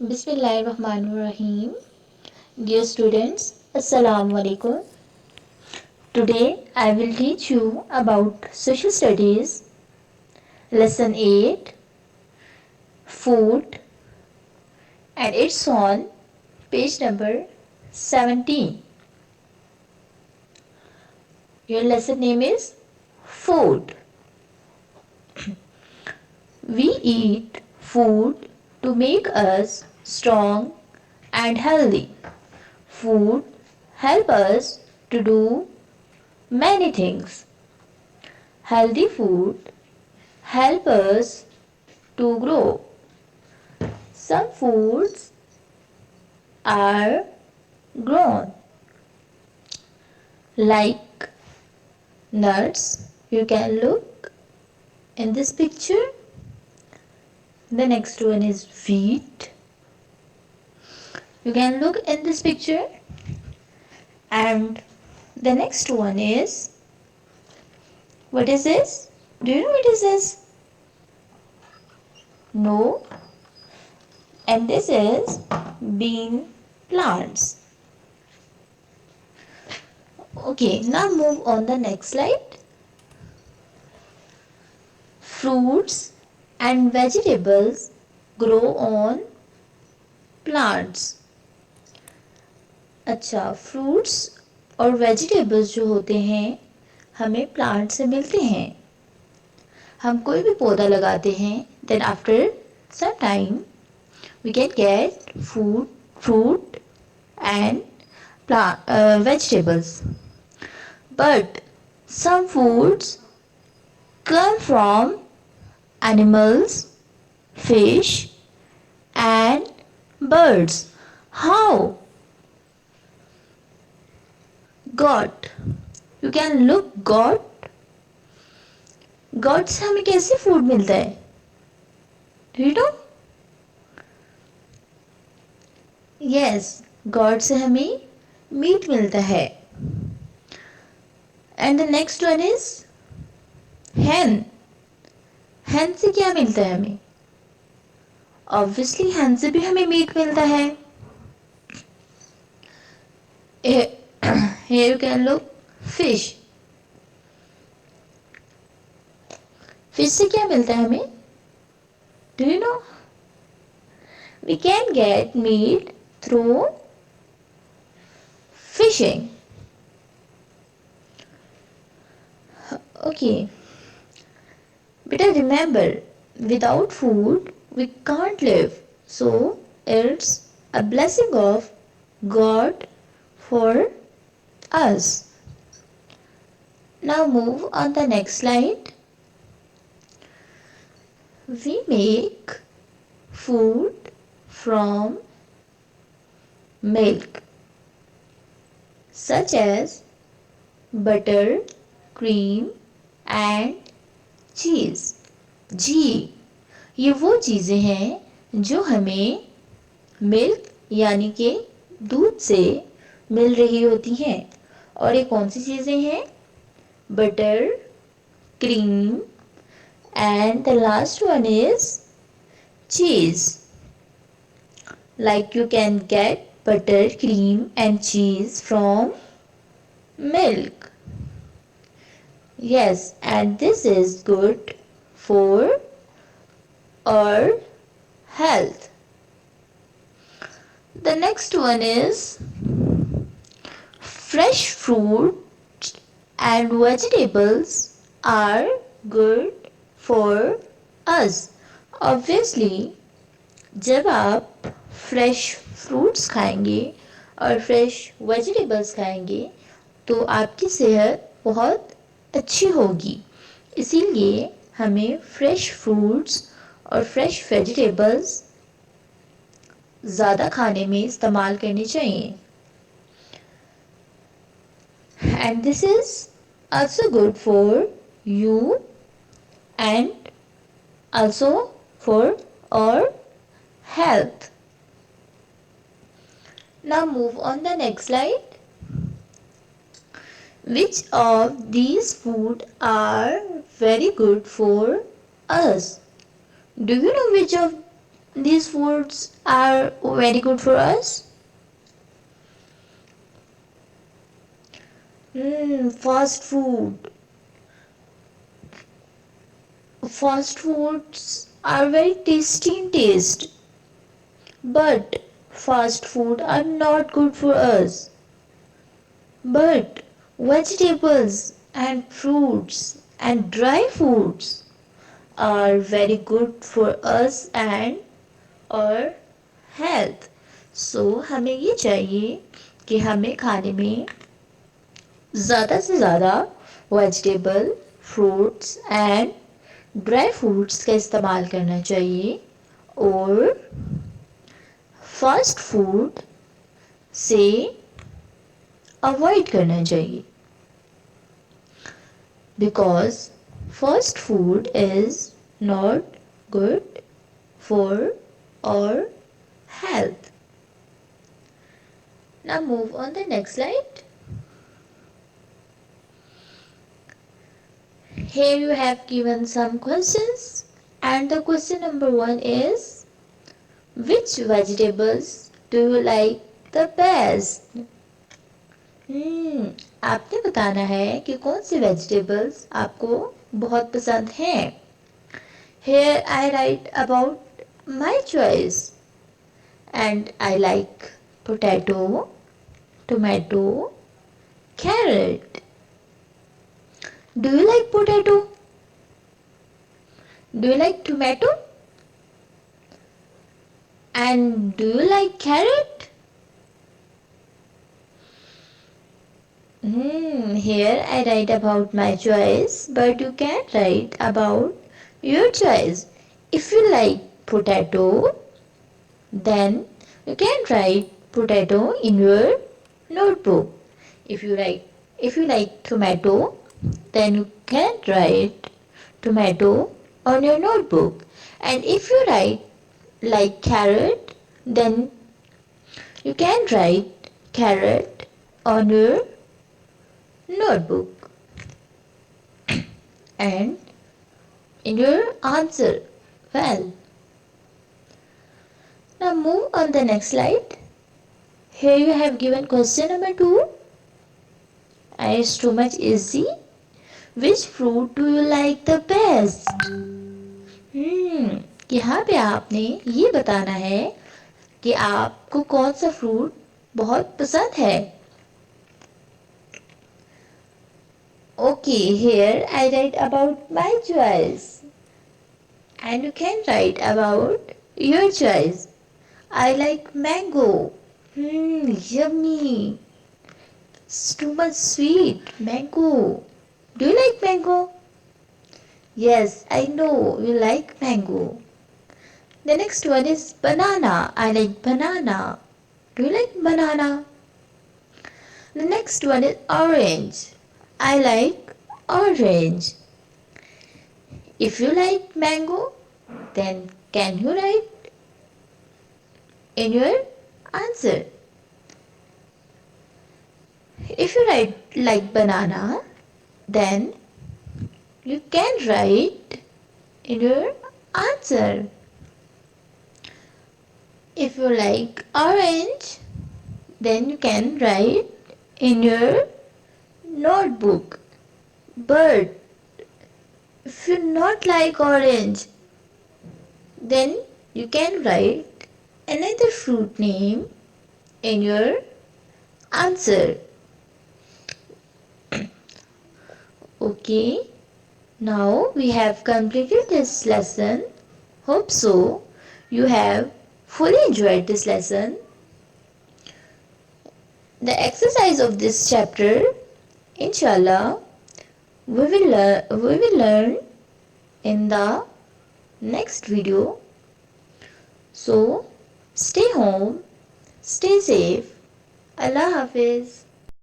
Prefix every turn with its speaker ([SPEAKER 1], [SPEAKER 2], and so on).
[SPEAKER 1] Bismillahirrahmanirrahim. Dear students, Assalamu alaikum. Today I will teach you about Social Studies, Lesson 8, Food, and it's on page number 17. Your lesson name is Food. We eat food to make us strong and healthy. Food help us to do many things. Healthy food help us to grow. Some foods are grown like nuts. You can look in this picture. The next one is wheat. You can look in this picture. And the next one is, what is this? Do you know what is this? No. And this is bean plants. Okay, now move on the next slide. Fruits and vegetables grow on plants. अच्छा, fruits और vegetables जो होते हैं हमें plant से मिलते हैं. हम कोई भी पौधा लगाते हैं, then after some time we can get food, fruit and vegetables. But some foods come from animals, fish and birds. How? Goat. You can look goat. गोट से हमें कैसे फूड मिलता है? Do you know? Yes, गोट से हमें meet मिलता है. And the next one is hen. hen से क्या मिलता है हमें? Obviously hen से भी हमें मीट मिलता है. Here you can look fish. Fish से क्या मिलता है हमें? Do you know? We can get meat through fishing. Okay. But remember, without food we can't live. So it's a blessing of God for us. Now move on the next slide. We make food from milk, such as butter, cream and cheese. घी, ये वो चीज़ें हैं जो हमें milk यानी कि दूध से मिल रही होती हैं. और ये कौन सी चीज़ें हैं? Butter, cream and the last one is cheese. Like you can get butter, cream and cheese from milk. Yes, and this is good for our health. The next one is fresh fruit and vegetables are good for us. Obviously, जब आप fresh fruits खाएंगे और fresh vegetables खाएंगे तो आपकी सेहत बहुत अच्छी होगी. इसीलिए हमें फ्रेश फ्रूट्स और फ्रेश वेजिटेबल्स ज़्यादा खाने में इस्तेमाल करने चाहिए. And this is also good for you and also for our health. Now move on the next slide. Which of these food are very good for us? Do you know which of these foods are very good for us? Fast food. Fast foods are very tasty in taste, but fast food are not good for us. But vegetables and fruits and dry foods are very good for us and our health. So हमें ये चाहिए कि हमें खाने में ज़्यादा से ज़्यादा vegetable fruits and dry fruits का इस्तेमाल करना चाहिए और फास्ट फूड से अवॉइड करना चाहिए because fast food is not good for our health. Now move on the next slide. Here you have given some questions and the question number 1 is which vegetables do you like the best? आपने बताना है कि कौन से vegetables आपको बहुत पसंद हैं. Here I write about my choice and I like potato, tomato, carrot. Do you like potato? Do you like tomato? And do you like carrot? Here I write about my choice, but you can write about your choice. If you like potato, then you can write potato in your notebook. If you like tomato, then you can write tomato on your notebook. And if you like carrot, then you can write carrot on your notebook. And in your answer, well. Now move on the next slide. Here you have given question number 2. And it's too much easy. Which fruit do you like the best? यहाँ पे आपने ये बताना है कि आपको कौन सा फ्रूट बहुत पसंद है. Okay, here I write about my choice. And you can write about your choice. I like mango. Yummy. It's too much sweet. Mango. Do you like mango? Yes, I know you like mango. The next one is banana. I like banana. Do you like banana? The next one is orange. I like orange. If you like mango, then can you write in your answer? If you write like banana, then you can write in your answer. If you like orange, then you can write in your notebook. But if you not like orange, then you can write another fruit name in your answer. Okay, now we have completed this lesson. Hope so you have fully enjoyed this lesson. The exercise of this chapter, inshallah, we will learn in the next video. So stay home, stay safe. Allah Hafiz.